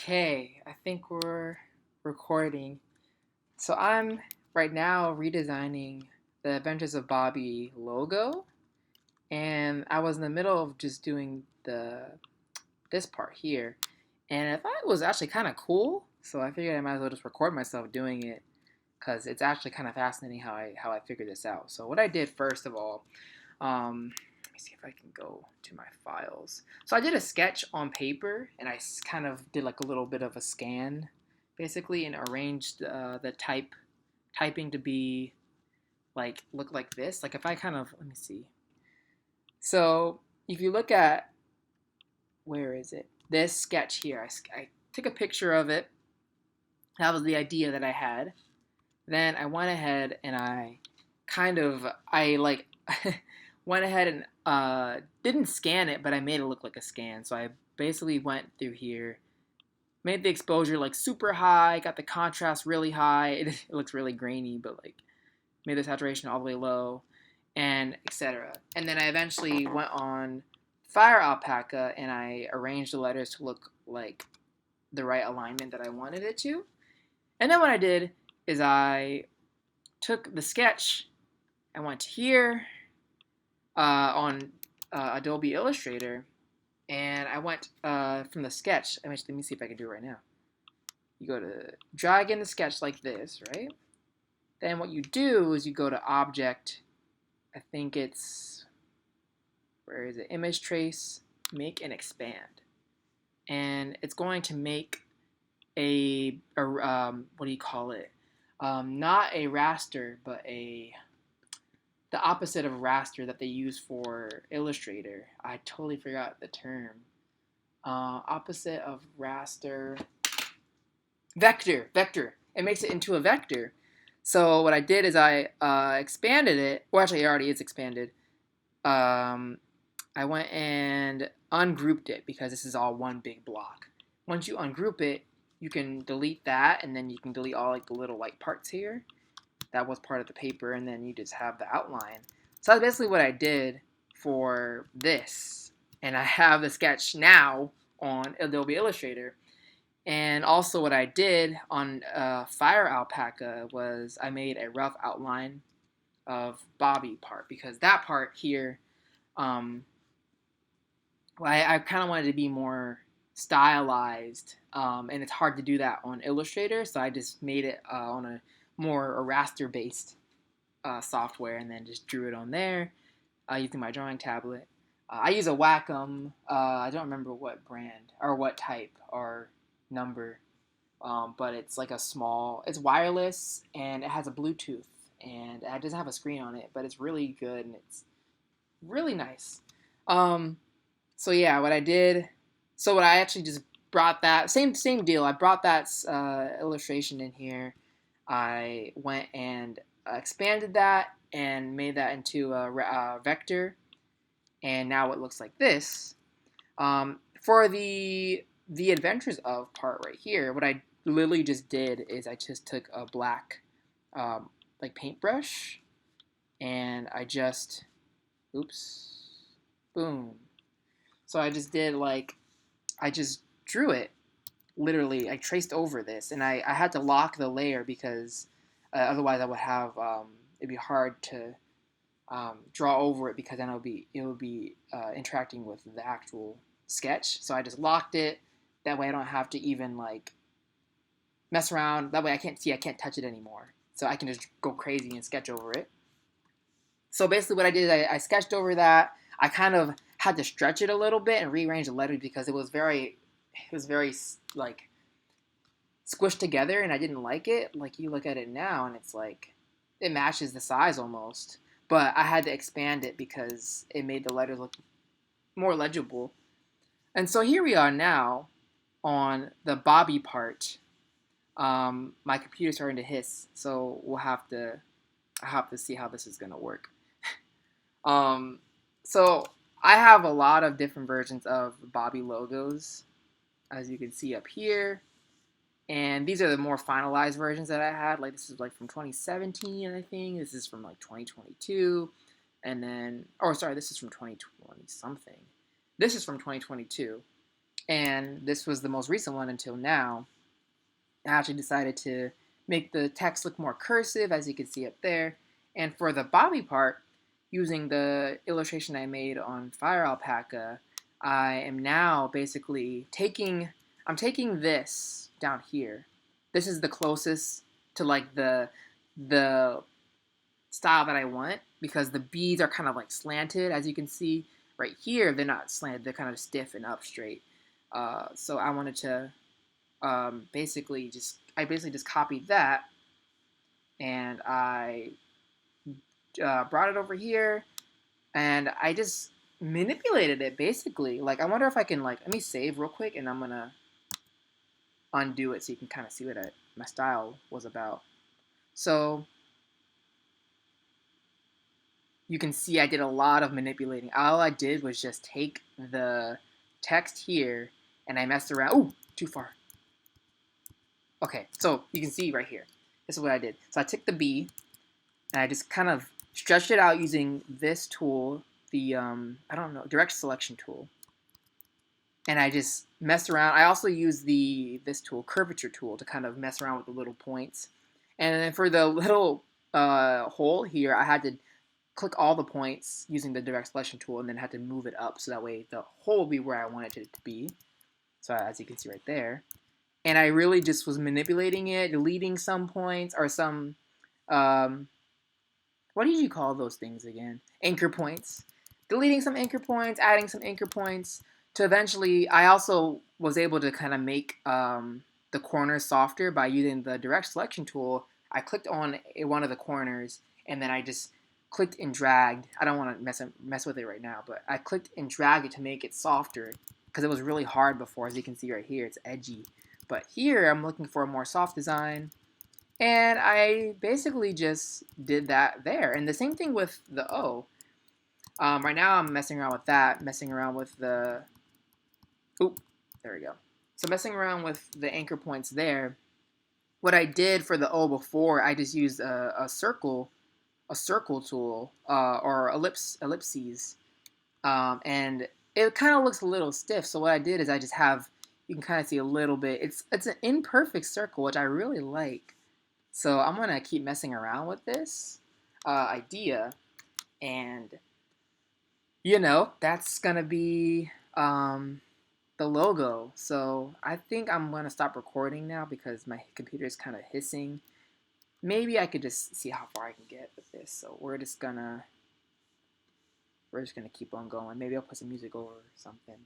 Okay, I think we're recording. So I'm right now redesigning the Adventures of Bobby logo, and I was in the middle of just doing the this part here, and I thought it was actually kind of cool. So I figured I might as well just record myself doing it because it's actually kind of fascinating how I figured this out. So what I did first of all, let me see if I can go to my files. So I did a sketch on paper, and I kind of did like a little bit of a scan, basically, and arranged the typing to be like look like this. Like if I kind of let me see. So if you look at where is it? This sketch here, I took a picture of it. That was the idea that I had. Then I went ahead and I like went ahead and didn't scan it, but I made it look like a scan. So I basically went through here, made the exposure like super high, got the contrast really high. It looks really grainy, but like made the saturation all the way low, and etc. And then I eventually went on Fire Alpaca and I arranged the letters to look like the right alignment that I wanted it to. And then what I did is I took the sketch, I went here on Adobe Illustrator, and I went from the sketch. Let me see if I can do it right now. You go to drag in the sketch like this, right? Then what you do is you go to Object. I think it's where is it? Image Trace, Make and Expand, and it's going to make a what do you call it? Not a raster, but the opposite of raster that they use for Illustrator. I totally forgot the term. Opposite of raster. Vector. Vector. It makes it into a vector. So what I did is I expanded it. Well, actually, it already is expanded. I went and ungrouped it because this is all one big block. Once you ungroup it, you can delete that, and then you can delete all like the little like parts here. That was part of the paper, and then you just have the outline. So that's basically what I did for this. And I have the sketch now on Adobe Illustrator. And also what I did on Fire Alpaca was I made a rough outline of Bobby part, because that part here, I kind of wanted to be more stylized, and it's hard to do that on Illustrator, so I just made it on a more raster based software, and then just drew it on there using my drawing tablet. I use a Wacom. I don't remember what brand or what type or number, but it's like it's wireless, and it has a Bluetooth, and it doesn't have a screen on it, but it's really good, and it's really nice. Um, so yeah, what I did, so what I actually just brought that same deal. I brought that illustration in here. I went and expanded that and made that into a vector, and now it looks like this. For the Adventures of part right here, what I literally just did is I just took a black like paintbrush, and I just oops, boom. So I just did like I just drew it. Literally, I traced over this, and I had to lock the layer because otherwise I would have it'd be hard to draw over it, because then it would be interacting with the actual sketch. So I just locked it. That way I don't have to even like mess around. That way I can't touch it anymore. So I can just go crazy and sketch over it. So basically what I did is I sketched over that. I kind of had to stretch it a little bit and rearrange the letters because it was very like squished together, and I didn't like it. Like you look at it now and it's like it matches the size almost, but I had to expand it because it made the letters look more legible. And so here we are now on the Bobby part. My computer's starting to hiss, so I have to see how this is gonna work. Um, so I have a lot of different versions of Bobby logos, as you can see up here. And these are the more finalized versions that I had. Like this is like from 2017, I think. This is from like 2022. And then, oh, sorry, this is from 2020 something. This is from 2022. And this was the most recent one until now. I actually decided to make the text look more cursive, as you can see up there. And for the body part, using the illustration I made on Fire Alpaca, I am now basically I'm taking this down here. This is the closest to like the style that I want because the beads are kind of like slanted, as you can see right here. They're not slanted; they're kind of stiff and up straight. So I wanted to I basically just copied that and I brought it over here and I just manipulated it basically. Like I wonder if I can like let me save real quick and I'm gonna undo it so you can kind of see what my style was about. So you can see I did a lot of manipulating. All I did was just take the text here and I messed around. Ooh, too far. Okay, so you can see right here. This is what I did. So I took the B and I just kind of stretched it out using this tool, the I don't know, direct selection tool. And I just messed around. I also used this tool, curvature tool, to kind of mess around with the little points. And then for the little hole here, I had to click all the points using the direct selection tool, and then had to move it up so that way the hole will be where I wanted it to be. So as you can see right there. And I really just was manipulating it, deleting some points or some um, what did you call those things again? Anchor points. Deleting some anchor points, adding some anchor points to eventually. I also was able to kind of make the corners softer by using the direct selection tool. I clicked on one of the corners and then I just clicked and dragged. I don't want to mess with it right now, but I clicked and dragged it to make it softer because it was really hard before. As you can see right here, it's edgy. But here I'm looking for a more soft design. And I basically just did that there. And the same thing with the O. Right now I'm messing around with that, messing around with the, oop, there we go. So messing around with the anchor points there. What I did for the O before, I just used a circle tool, or ellipses. And it kind of looks a little stiff. So what I did is I just have, you can kind of see a little bit, it's an imperfect circle, which I really like. So I'm gonna keep messing around with this idea, and that's gonna be the logo. So I think I'm gonna stop recording now because my computer is kind of hissing. Maybe I could just see how far I can get with this. So we're just gonna keep on going. Maybe I'll put some music over or something.